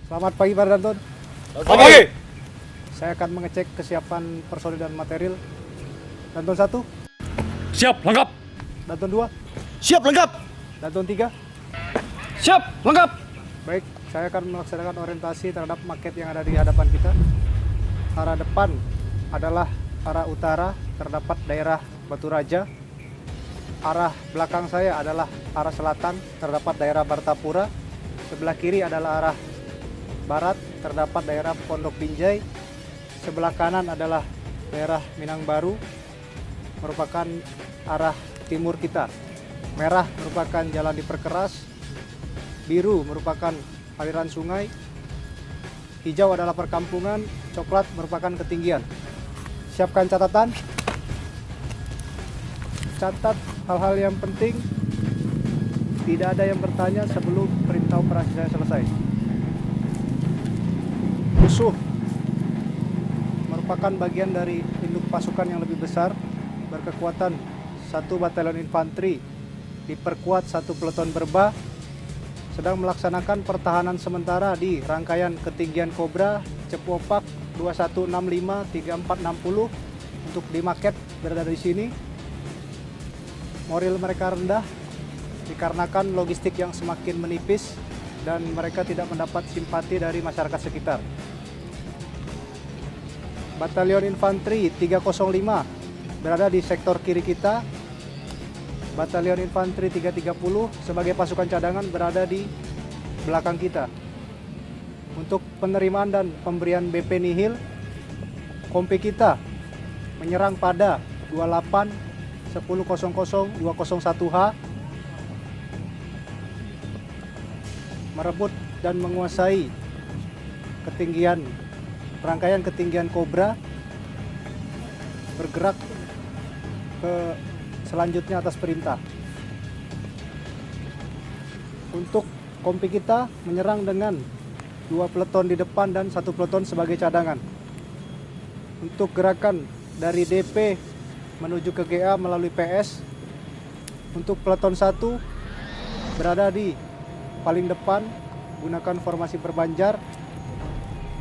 Selamat pagi Pak Danton. Selamat pagi. Saya akan mengecek kesiapan personil dan material. Danton 1, Siap, lengkap. Danton 2, Siap, lengkap. Danton 3. Siap, lengkap. Baik, saya akan melaksanakan orientasi terhadap maket yang ada di hadapan kita. Arah depan adalah arah utara, terdapat daerah Batu Raja. Arah belakang saya adalah arah selatan, terdapat daerah Bartapura. Sebelah kiri adalah arah barat, terdapat daerah Pondok Binjai. Sebelah kanan adalah daerah Minang Baru, merupakan arah timur kita. Merah merupakan jalan diperkeras, biru merupakan aliran sungai, hijau adalah perkampungan, coklat merupakan ketinggian. Siapkan catatan. Catat hal-hal yang penting. Tidak ada yang bertanya sebelum perintah operasi saya selesai. Musuh merupakan bagian dari induk pasukan yang lebih besar, berkekuatan 1 batalion infanteri diperkuat 1 peleton berba, sedang melaksanakan pertahanan sementara di rangkaian ketinggian Kobra Cepu Opak 2165 3460 untuk di maket berada di sini. Moral mereka rendah dikarenakan logistik yang semakin menipis dan mereka tidak mendapat simpati dari masyarakat sekitar. Batalion Infanteri 305 berada di sektor kiri kita. Batalion Infanteri 330 sebagai pasukan cadangan berada di belakang kita. Untuk penerimaan dan pemberian BP nihil, kompi kita menyerang pada 28 10.00 201H, merebut dan menguasai ketinggian rangkaian ketinggian Kobra, bergerak ke selanjutnya atas perintah. Untuk kompi kita menyerang dengan 2 peleton di depan dan 1 peleton sebagai cadangan. Untuk gerakan dari DP menuju ke GA melalui PS, untuk peleton 1 berada di paling depan, gunakan formasi berbanjar,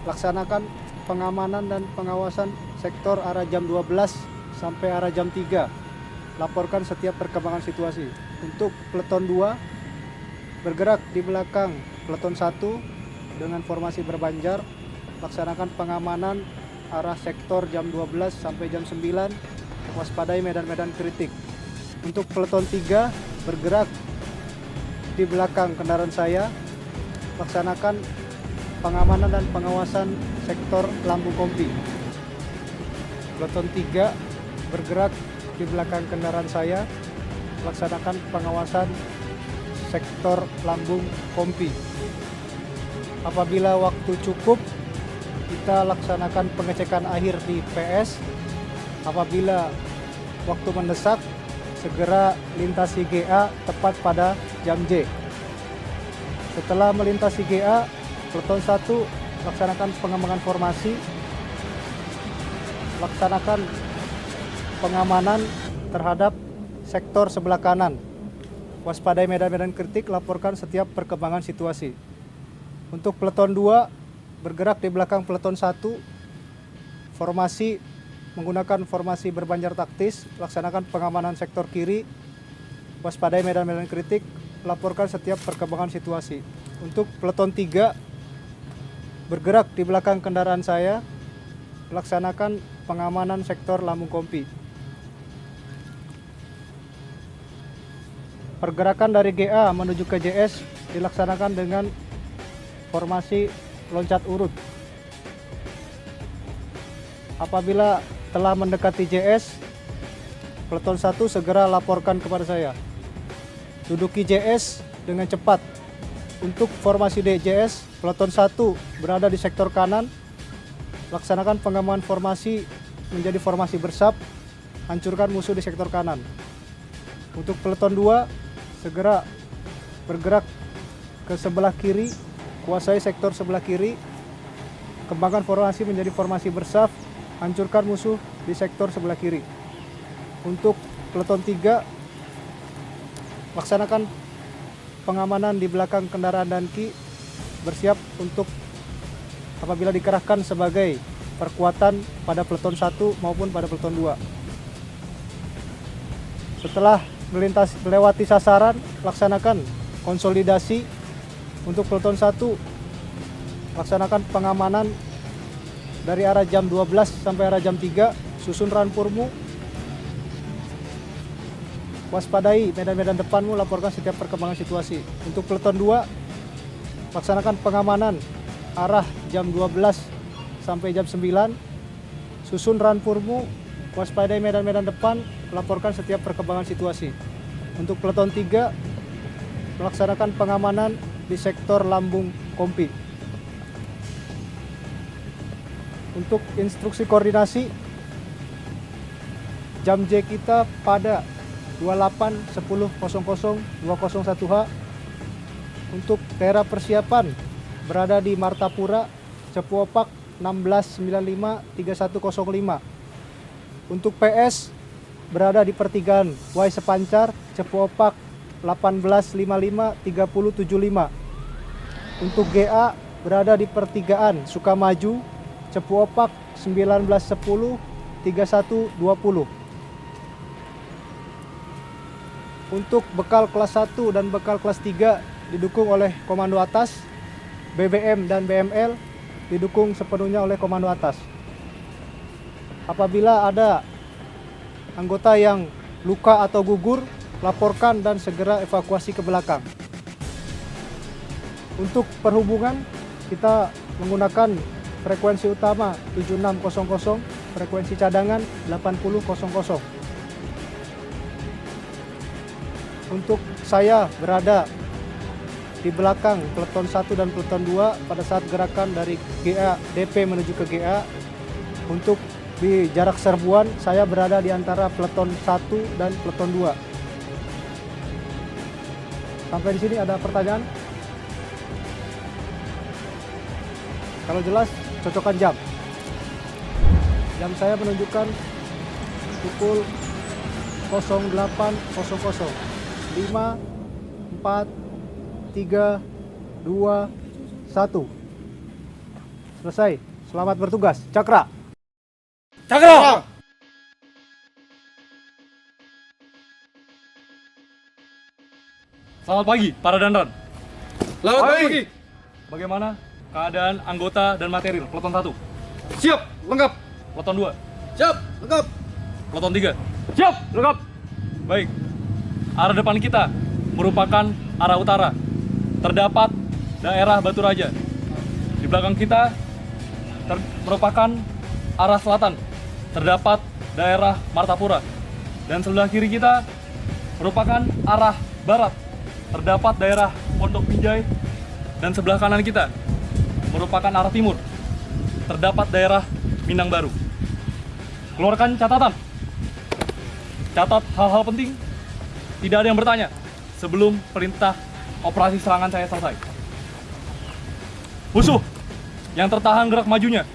laksanakan pengamanan dan pengawasan sektor arah jam 12 sampai arah jam 3. Laporkan setiap perkembangan situasi. Untuk peleton 2 bergerak di belakang peleton 1 dengan formasi berbanjar, laksanakan pengamanan arah sektor jam 12 sampai jam 9, waspadai medan-medan kritik. Untuk peleton 3 bergerak di belakang kendaraan saya, laksanakan pengamanan dan pengawasan sektor lambung kompi. Peleton 3 bergerak di belakang kendaraan saya, laksanakan pengawasan sektor lambung kompi. Apabila waktu cukup, kita laksanakan pengecekan akhir di PS. Apabila waktu mendesak, segera lintasi GA tepat pada jam J. Setelah melintasi GA, peleton 1 laksanakan pengembangan formasi, laksanakan pengamanan terhadap sektor sebelah kanan. Waspadai medan-medan kritik, laporkan setiap perkembangan situasi. Untuk peleton 2 bergerak di belakang peleton 1, formasi menggunakan formasi berbanjar taktis, laksanakan pengamanan sektor kiri, waspadai medan-medan kritik, laporkan setiap perkembangan situasi. Untuk peleton 3 bergerak di belakang kendaraan saya, laksanakan pengamanan sektor lambung kompi. Pergerakan dari GA menuju ke JS dilaksanakan dengan formasi loncat urut. Apabila telah mendekati JS, peleton 1 segera laporkan kepada saya. Duduki JS dengan cepat. Untuk formasi DJS, peleton 1 berada di sektor kanan, laksanakan pengaman formasi menjadi formasi bersab, hancurkan musuh di sektor kanan. Untuk peleton 2 segera bergerak ke sebelah kiri, kuasai sektor sebelah kiri, kembangkan formasi menjadi formasi bersab, hancurkan musuh di sektor sebelah kiri. Untuk peleton 3 laksanakan pengamanan di belakang kendaraan Danki, bersiap untuk apabila dikerahkan sebagai perkuatan pada peleton 1 maupun pada peleton 2. Setelah melewati sasaran, laksanakan konsolidasi. Untuk peleton 1, laksanakan pengamanan dari arah jam 12 sampai arah jam 3, susun ranpurmu. Waspadai medan-medan depanmu, laporkan setiap perkembangan situasi. Untuk peleton 2, laksanakan pengamanan arah jam 12 sampai jam 9, susun ranpurmu, waspadai medan-medan depan, laporkan setiap perkembangan situasi. Untuk peleton 3, melaksanakan pengamanan di sektor lambung kompi. Untuk instruksi koordinasi, jam J kita pada 28.10.00.201H. Untuk daerah persiapan berada di Martapura, Cepu Opak 1695-3105. Untuk PS berada di pertigaan Y Sepancar, Cepu Opak 1855-3075. Untuk GA berada di pertigaan Sukamaju, Cepu Opak 1910-3120. Untuk bekal kelas 1 dan bekal kelas 3 didukung oleh komando atas, BBM dan BML didukung sepenuhnya oleh komando atas. Apabila ada anggota yang luka atau gugur, laporkan dan segera evakuasi ke belakang. Untuk perhubungan, kita menggunakan frekuensi utama 7600, frekuensi cadangan 8000. Untuk saya berada di belakang peleton 1 dan peleton 2 pada saat gerakan dari GA DP menuju ke GA. Untuk di jarak serbuan, saya berada di antara peleton 1 dan peleton 2. Sampai di sini ada pertanyaan? Kalau jelas, cocokkan jam. Jam saya menunjukkan pukul 08.00. 5, 4, 3, 2, 1. Selesai. Selamat bertugas. Cakra. Cakra! Selamat pagi, para dandan. Selamat pagi. Bagaimana keadaan anggota dan material peleton 1? Siap, lengkap. Peleton 2? Siap, lengkap. Peleton 3? Siap, lengkap. Baik. Arah depan kita merupakan arah utara. Terdapat daerah Batu Raja. Di belakang kita merupakan arah selatan. Terdapat daerah Martapura. Dan sebelah kiri kita merupakan arah barat. Terdapat daerah Pondok Pinjai. Dan sebelah kanan kita merupakan arah timur. Terdapat daerah Minang Baru. Keluarkan catatan. Catat hal-hal penting. Tidak ada yang bertanya sebelum perintah operasi serangan saya selesai. Musuh yang tertahan gerak majunya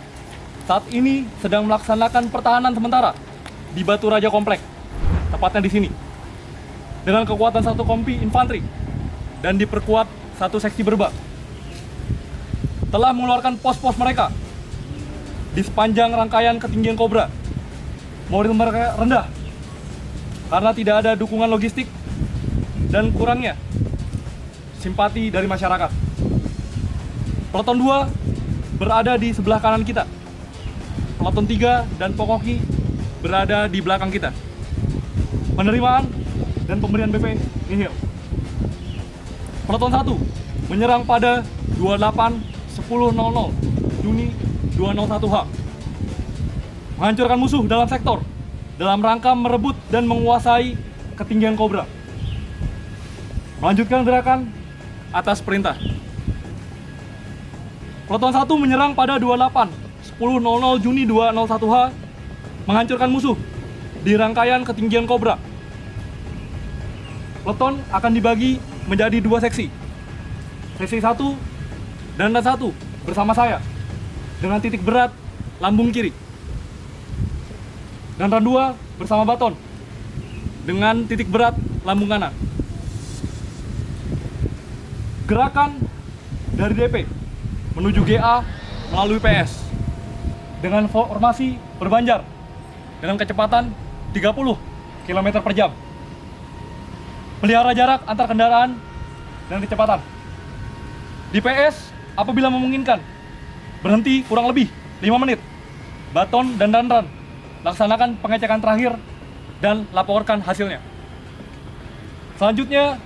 saat ini sedang melaksanakan pertahanan sementara di Batu Raja Komplek, tepatnya di sini, dengan kekuatan 1 kompi infanteri dan diperkuat 1 seksi berbak. Telah mengeluarkan pos-pos mereka di sepanjang rangkaian ketinggian Kobra. Moral mereka rendah karena tidak ada dukungan logistik dan kurangnya simpati dari masyarakat. Peleton 2 berada di sebelah kanan kita. Peleton 3 dan Pokoki berada di belakang kita. Penerimaan dan pemberian BP nihil. Peleton 1 menyerang pada 28.10.00 Juni 201H. Menghancurkan musuh dalam sektor dalam rangka merebut dan menguasai ketinggian Kobra. Melanjutkan gerakan atas perintah. Peleton 1 menyerang pada 28.10.00 Juni 201H, menghancurkan musuh di rangkaian ketinggian Kobra. Peleton akan dibagi menjadi 2 seksi. Seksi 1 dan 1 bersama saya dengan titik berat lambung kiri. Dan ran 2 bersama baton dengan titik berat lambung kanan. Gerakan dari DP menuju GA melalui PS dengan formasi berbanjar dengan kecepatan 30 km per jam. Pelihara jarak antar kendaraan dan kecepatan. Di PS, apabila memungkinkan, berhenti kurang lebih 5 menit. Baton dan run. Laksanakan pengecekan terakhir dan laporkan hasilnya. Selanjutnya,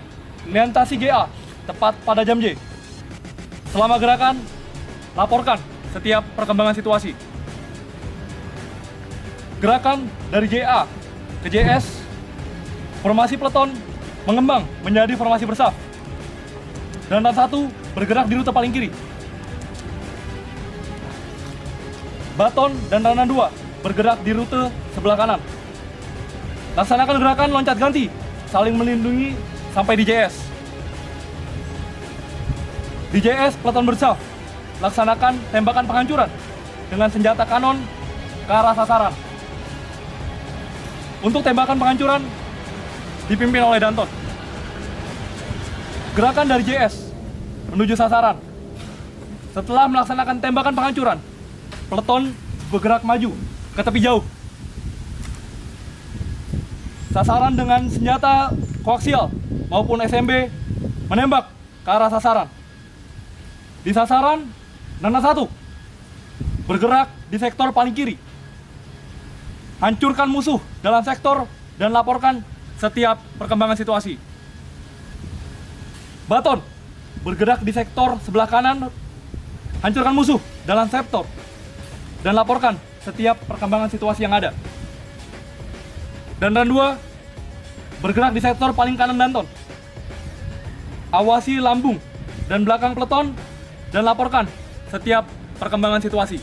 lintasi GA tepat pada jam J. Selama gerakan, laporkan setiap perkembangan situasi. Gerakan dari JA ke JS, formasi peleton mengembang menjadi formasi bersaf. Dan run 1 bergerak di rute paling kiri. Baton dan run 2 bergerak di rute sebelah kanan. Laksanakan gerakan loncat ganti, saling melindungi sampai di JS. Di JS, peleton bersaf laksanakan tembakan penghancuran dengan senjata kanon ke arah sasaran. Untuk tembakan penghancuran dipimpin oleh Danton. Gerakan dari JS menuju sasaran. Setelah melaksanakan tembakan penghancuran, peleton bergerak maju ke tepi jauh. Sasaran dengan senjata koaksial maupun SMB menembak ke arah sasaran. Di sasaran, Nana 1 bergerak di sektor paling kiri. Hancurkan musuh dalam sektor dan laporkan setiap perkembangan situasi. Baton bergerak di sektor sebelah kanan. Hancurkan musuh dalam sektor dan laporkan setiap perkembangan situasi yang ada. Dan run 2 bergerak di sektor paling kanan Danton. Awasi lambung dan belakang peleton dan laporkan setiap perkembangan situasi.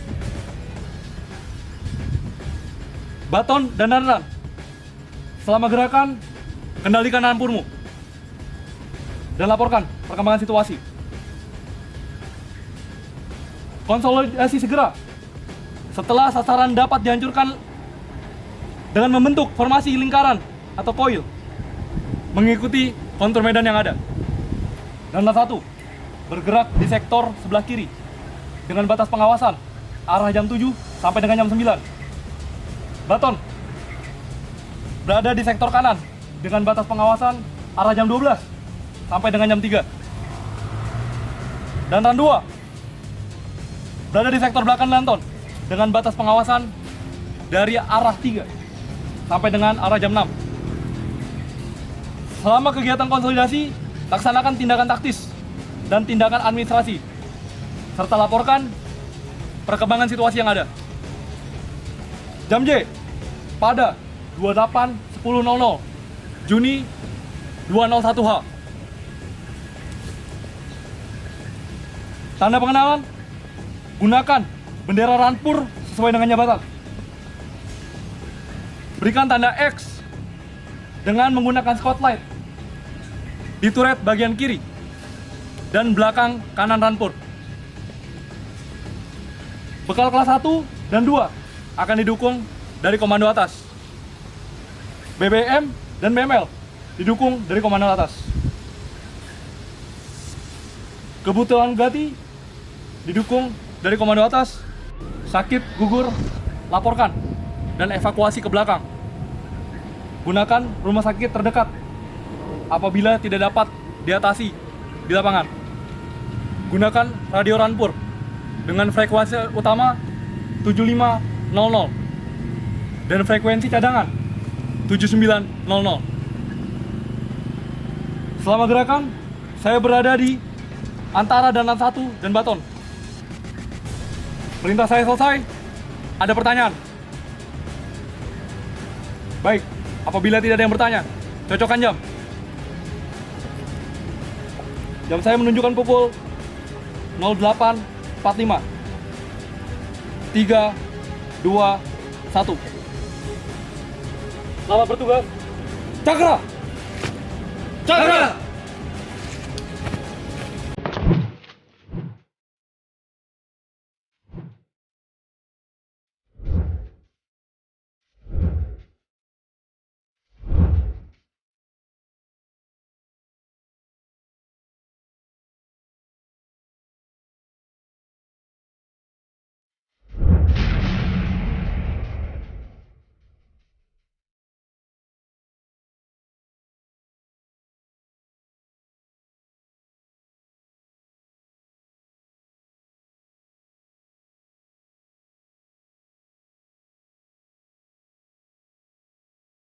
Baton dan run. Selama gerakan, kendalikan rampurmu dan laporkan perkembangan situasi. Konsolidasi segera. Setelah sasaran dapat dihancurkan dengan membentuk formasi lingkaran atau koil, mengikuti kontur medan yang ada. Dan 1 bergerak di sektor sebelah kiri dengan batas pengawasan arah jam 7 sampai dengan jam 9. Baton berada di sektor kanan dengan batas pengawasan arah jam 12 sampai dengan jam 3. Dan run 2 berada di sektor belakang Danton dengan batas pengawasan dari arah 3 sampai dengan arah jam 6. Selama kegiatan konsolidasi, laksanakan tindakan taktis dan tindakan administrasi, serta laporkan perkembangan situasi yang ada. Jam J pada 28.10.00 Juni 201H. Tanda pengenalan, gunakan bendera Rampur sesuai dengan jabatan. Berikan tanda X dengan menggunakan spotlight di turret bagian kiri dan belakang kanan Rampur. Bekal kelas 1 dan 2 akan didukung dari komando atas. BBM dan BML didukung dari komando atas. Kebutuhan ganti didukung dari komando atas. Sakit, gugur, laporkan dan evakuasi ke belakang. Gunakan rumah sakit terdekat apabila tidak dapat diatasi di lapangan. Gunakan radio Rampur dengan frekuensi utama 7500 dan frekuensi cadangan 7900. Selama gerakan, saya berada di antara Danlan 1 dan Baton. Perintah saya selesai, ada pertanyaan? Baik, apabila tidak ada yang bertanya, cocokkan jam. Jam saya menunjukkan pukul 08.45. 3, 2, 1. Selamat bertugas. Cakra! Cakra!